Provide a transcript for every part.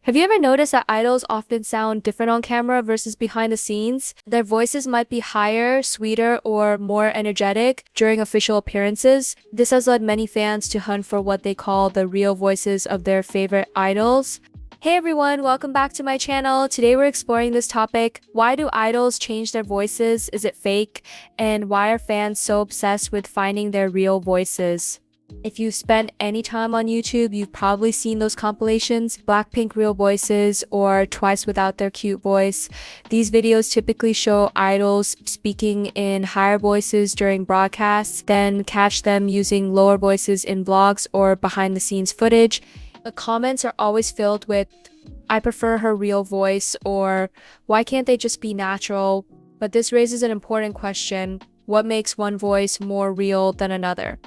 Have you ever noticed that idols often sound different on camera versus behind the scenes? Their voices might be higher, sweeter, or more energetic during official appearances. This has led many fans to hunt for what they call the real voices of their favorite idols. Hey everyone, welcome back to my channel. Today we're exploring this topic. Why do idols change their voices? Is it fake? And why are fans so obsessed with finding their real voices? If you've spent any time on YouTube, you've probably seen those compilations, Blackpink real voices or Twice without their cute voice. These videos typically show idols speaking in higher voices during broadcasts, then catch them using lower voices in vlogs or behind the scenes footage. The comments are always filled with, "I prefer her real voice," or "Why can't they just be natural?" But this raises an important question. What makes one voice more real than another?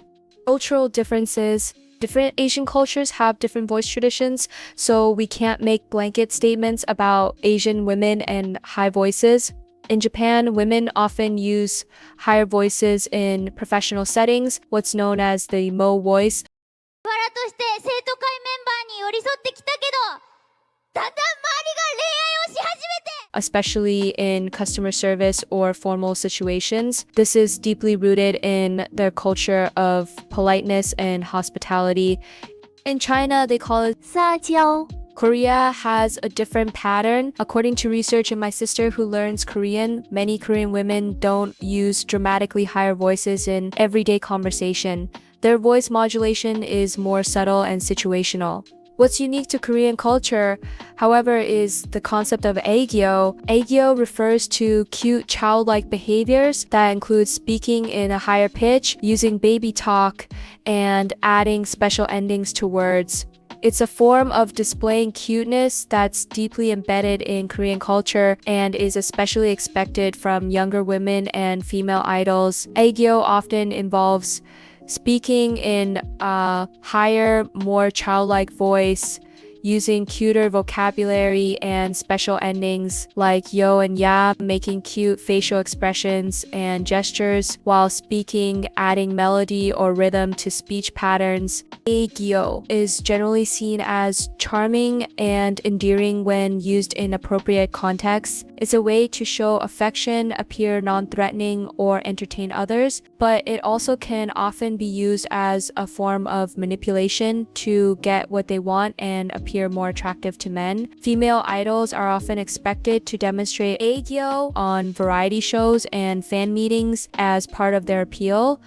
Cultural differences. Different Asian cultures have different voice traditions, so we can't make blanket statements about Asian women and high voices. In Japan, women often use higher voices in professional settings, what's known as the mo voice. Especially in customer service or formal situations. This is deeply rooted in their culture of politeness and hospitality. In China, they call it 撒娇. Korea has a different pattern. According to research and my sister who learns Korean, many Korean women don't use dramatically higher voices in everyday conversation. Their voice modulation is more subtle and situational. What's unique to Korean culture, however, is the concept of Aegyo. Aegyo refers to cute childlike behaviors that include speaking in a higher pitch, using baby talk, and adding special endings to words. It's a form of displaying cuteness that's deeply embedded in Korean culture and is especially expected from younger women and female idols. Aegyo often involves speaking in a higher, more childlike voice, using cuter vocabulary and special endings like yo and ya, making cute facial expressions and gestures while speaking, adding melody or rhythm to speech patterns. Aegyo is generally seen as charming and endearing when used in appropriate contexts. It's a way to show affection, appear non-threatening, or entertain others, but it also can often be used as a form of manipulation to get what they want and appear more attractive to men. Female idols are often expected to demonstrate Aegyo on variety shows and fan meetings as part of their appeal.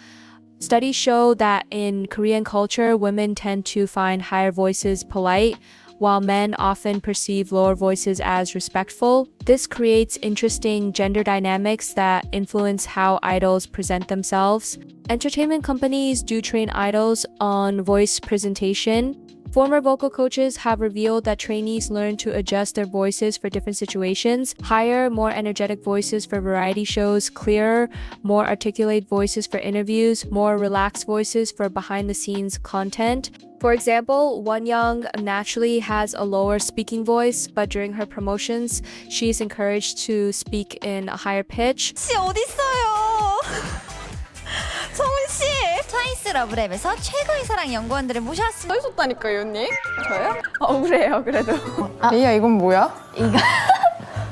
Studies show that in Korean culture, women tend to find higher voices polite, while men often perceive lower voices as respectful. This creates interesting gender dynamics that influence how idols present themselves. Entertainment companies do train idols on voice presentation. Former vocal coaches have revealed that trainees learn to adjust their voices for different situations. Higher, more energetic voices for variety shows, clearer, more articulate voices for interviews, more relaxed voices for behind-the-scenes content. For example, Wonyoung naturally has a lower speaking voice, but during her promotions, she's encouraged to speak in a higher pitch. 씨 어딨어요? 성훈씨! 트와이스 러브랩에서 최고의 사랑 연구원들을 모셔왔습니다. 써있었다니까요, 언니? 저요? 억울해요, 그래도. 리아, 이건 뭐야?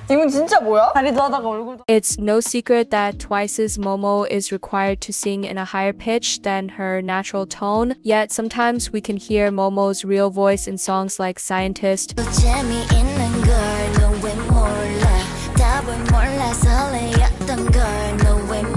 이건 진짜 뭐야? 다리도 하다가 얼굴도. It's no secret that Twice's Momo is required to sing in a higher pitch than her natural tone, yet sometimes we can hear Momo's real voice in songs like Scientist.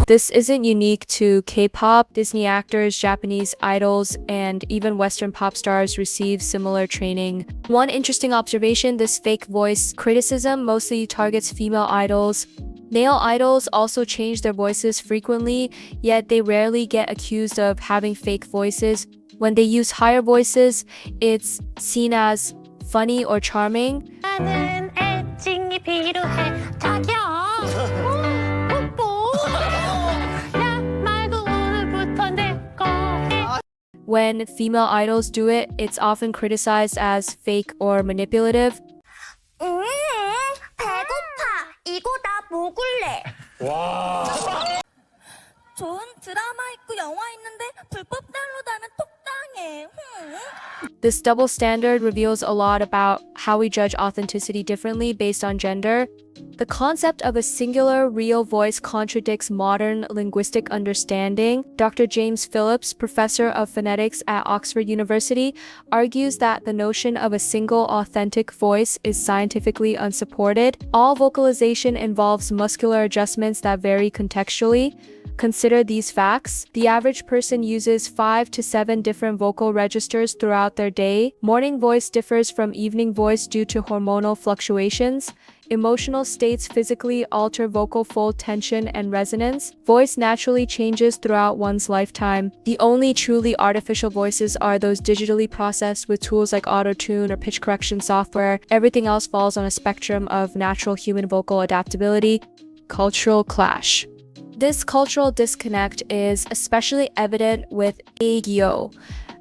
This isn't unique to K-pop. Disney actors, Japanese idols, and even Western pop stars receive similar training. One interesting observation, this fake voice criticism mostly targets female idols. Male idols also change their voices frequently, yet they rarely get accused of having fake voices. When they use higher voices, it's seen as funny or charming. When female idols do it, it's often criticized as fake or manipulative. 배고파. 이거 나 먹을래. 좋은 드라마 있고 영화 있는데 불법 다운로드하면 톡당해. This double standard reveals a lot about how we judge authenticity differently based on gender. The concept of a singular real voice contradicts modern linguistic understanding. Dr. James Phillips, professor of phonetics at Oxford University, argues that the notion of a single authentic voice is scientifically unsupported. All vocalization involves muscular adjustments that vary contextually. Consider these facts. The average person uses 5 to 7 different vocal registers throughout their day. Morning voice differs from evening voice due to hormonal fluctuations. Emotional states physically alter vocal fold tension and resonance. Voice naturally changes throughout one's lifetime. The only truly artificial voices are those digitally processed with tools like auto-tune or pitch correction software. Everything else falls on a spectrum of natural human vocal adaptability. Cultural clash. This cultural disconnect is especially evident with Aegyo.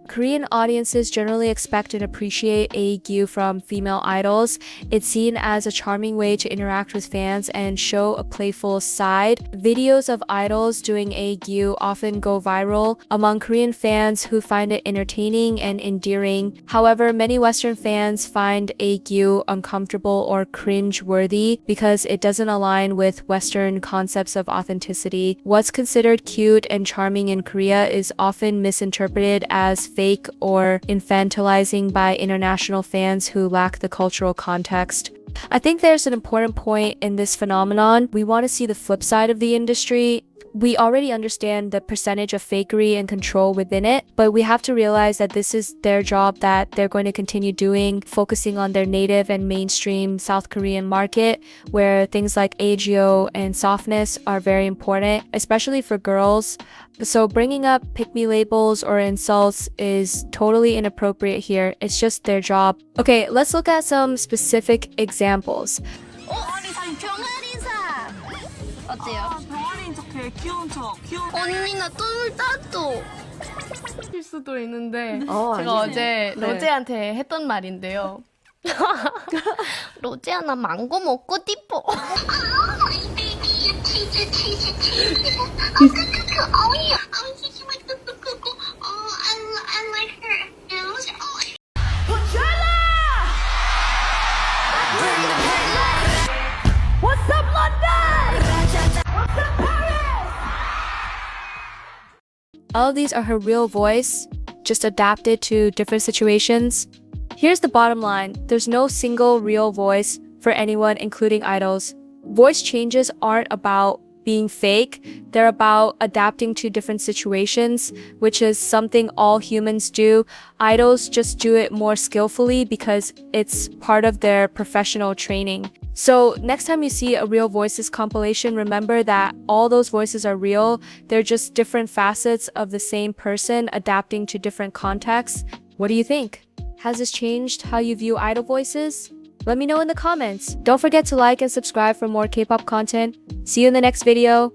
Korean audiences generally expect and appreciate Aegyo from female idols. It's seen as a charming way to interact with fans and show a playful side. Videos of idols doing Aegyo often go viral among Korean fans who find it entertaining and endearing. However, many Western fans find Aegyo uncomfortable or cringe-worthy because it doesn't align with Western concepts of authenticity. What's considered cute and charming in Korea is often misinterpreted as fake or infantilizing by international fans who lack the cultural context. I think there's an important point in this phenomenon. We want to see the flip side of the industry. We already understand the percentage of fakery and control within it, but we have to realize that this is their job that they're going to continue doing, focusing on their native and mainstream South Korean market, where things like Aegyo and softness are very important, especially for girls. So bringing up pick-me labels or insults is totally inappropriate here. It's just their job. Okay, let's look at some specific examples. 어때요? 병아리인 척해 귀여운 척 언니가 똥을 땄어. 일 수도 있는데 어, 제가 아니지. 어제 네. 로제한테 했던 말인데요. 로제야 나 망고 먹고 싶어. All of these are her real voice, just adapted to different situations. Here's the bottom line. There's no single real voice for anyone, including idols. Voice changes aren't about being fake. They're about adapting to different situations, which is something all humans do. Idols just do it more skillfully because it's part of their professional training. So next time you see a Real Voices compilation, remember that all those voices are real. They're just different facets of the same person adapting to different contexts. What do you think? Has this changed how you view idol voices? Let me know in the comments. Don't forget to like and subscribe for more K-pop content. See you in the next video.